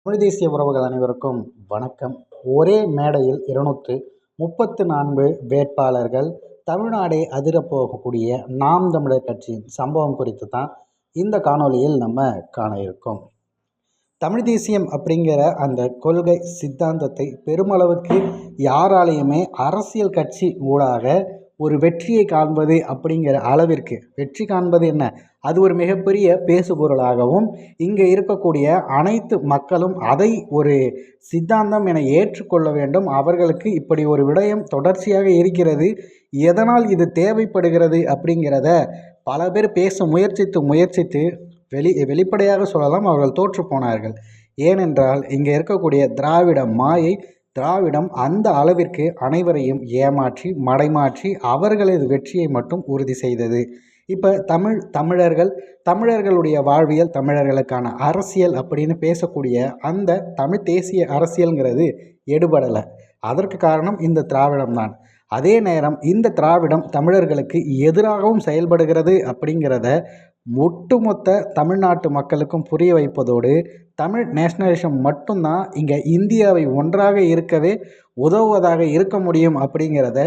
தமிழ் தேசிய உறவுகள் அனைவருக்கும் வணக்கம். ஒரே மேடையில் 234 வேட்பாளர்கள் தமிழ்நாடே அதிரப்போகக்கூடிய நாம் தமிழர் கட்சியின் சம்பவம் குறித்து தான் இந்த காணொளியில் நம்ம காண இருக்கோம். தமிழ் தேசியம் அப்படிங்கிற அந்த கொள்கை சித்தாந்தத்தை பெருமளவுக்கு யாராலையுமே அரசியல் கட்சி ஊடாக ஒரு வெற்றியை காண்பது அப்படிங்கிற அளவிற்கு வெற்றி காண்பது என்ன, அது ஒரு மிகப்பெரிய பேசுபொருளாகவும் இங்கே இருக்கக்கூடிய அனைத்து மக்களும் அதை ஒரு சித்தாந்தம் என ஏற்றுக்கொள்ள வேண்டும். அவர்களுக்கு இப்படி ஒரு விடயம் தொடர்ச்சியாக இருக்கிறது, எதனால் இது தேவைப்படுகிறது அப்படிங்கிறத பல பேர் பேச முயற்சித்து வெளிப்படையாக சொல்லலாம், அவர்கள் தோற்று போனார்கள். ஏனென்றால் இங்கே இருக்கக்கூடிய திராவிட மாயை, திராவிடம் அந்த அளவிற்கு அனைவரையும் ஏமாற்றி மடைமாற்றி அவர்களது வெற்றியை மட்டும் உறுதி செய்தது. இப்போ தமிழர்களுடைய வாழ்வியல், தமிழர்களுக்கான அரசியல் அப்படின்னு பேசக்கூடிய அந்த தமிழ் தேசிய அரசியல்ங்கிறது எடுபடலை. அதற்கு காரணம் இந்த திராவிடம் தான். அதே நேரம் இந்த திராவிடம் தமிழர்களுக்கு எதிராகவும் செயல்படுகிறது அப்படிங்கிறத ஒட்டுமொத்த தமிழ்நாட்டு மக்களுக்கும் புரிய வைப்பதோடு தமிழ் நேஷனலிசம் மட்டும்தான் இங்கே இந்தியாவை ஒன்றாக இருக்கவே உதவுவதாக இருக்க முடியும் அப்படிங்கிறத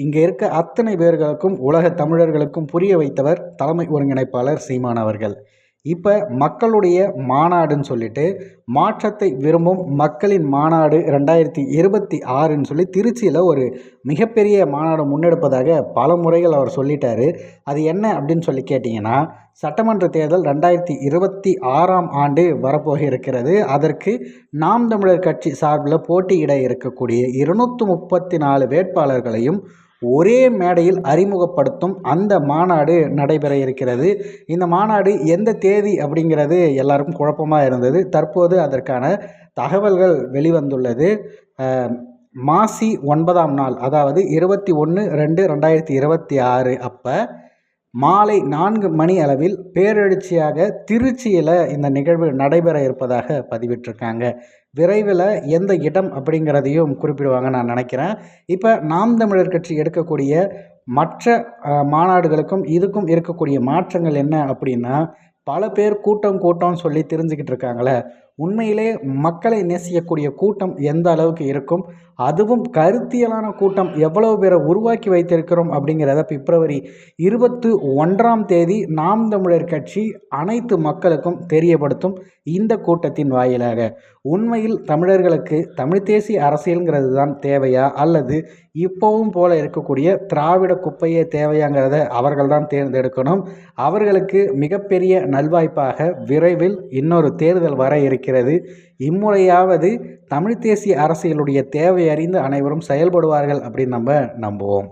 இங்கே இருக்க அத்தனை பேர்களுக்கும் உலக தமிழர்களுக்கும் புரிய வைத்தவர் தலைமை ஒருங்கிணைப்பாளர் சீமான் அவர்கள். இப்போ மக்களுடைய மாநாடுன்னு சொல்லிட்டு மாற்றத்தை விரும்பும் மக்களின் மாநாடு 2026ன்னு சொல்லி திருச்சியில் ஒரு மிகப்பெரிய மாநாடு முன்னெடுப்பதாக பல முறைகள் அவர் சொல்லிட்டாரு. அது என்ன அப்படின்னு சொல்லி கேட்டிங்கன்னா, சட்டமன்ற தேர்தல் 2026ஆம் ஆண்டு வரப்போக இருக்கிறது. அதற்கு நாம் தமிழர் கட்சி சார்பில் போட்டியிட இருக்கக்கூடிய 234 வேட்பாளர்களையும் ஒரே மேடையில் அறிமுகப்படுத்தும் அந்த மாநாடு நடைபெற இருக்கிறது. இந்த மாநாடு எந்த தேதி அப்படிங்கிறது எல்லாருக்கும் குழப்பமாக இருந்தது. தற்போது அதற்கான தகவல்கள் வெளிவந்துள்ளது. மாசி 9ஆம் நாள், அதாவது 21/2/2026 அப்போ மாலை 4 மணி அளவில் பேரெழுச்சியாக திருச்சியில் இந்த நிகழ்வு நடைபெற இருப்பதாக பதிவிட்டிருக்காங்க. விரைவில் எந்த இடம் அப்படிங்கிறதையும் குறிப்பிடுவாங்க நான் நினைக்கிறேன். இப்போ நாம் தமிழர் கட்சி எடுக்கக்கூடிய மற்ற மாநாடுகளுக்கும் இதுக்கும் இருக்கக்கூடிய மாற்றங்கள் என்ன அப்படின்னா, பல பேர் கூட்டம் சொல்லி தெரிஞ்சுக்கிட்டு இருக்காங்களே, உண்மையிலே மக்களை நேசிக்கக்கூடிய கூட்டம் எந்த அளவுக்கு இருக்கும், அதுவும் கருத்தியலான கூட்டம் எவ்வளவு பேரை உருவாக்கி வைத்திருக்கிறோம் அப்படிங்கிறத பிப்ரவரி 21ஆம் தேதி நாம் தமிழர் கட்சி அனைத்து மக்களுக்கும் தெரியப்படுத்தும். இந்த கூட்டத்தின் வாயிலாக உண்மையில் தமிழர்களுக்கு தமிழ் தேசிய அரசியல்ங்கிறது தான் தேவையா, அல்லது இப்போவும் போல இருக்கக்கூடிய திராவிட குப்பையே தேவையாங்கிறத அவர்கள் தான் தேர்ந்தெடுக்கணும். அவர்களுக்கு மிகப்பெரிய நல்வாய்ப்பாக விரைவில் இன்னொரு தேர்தல் வர இருக்கிறது. இம்முறையாவது தமிழ் தேசிய அரசியலுடைய தேவை அறிந்து அனைவரும் செயல்படுவார்கள் அப்படின்னு நம்ம நம்புவோம்.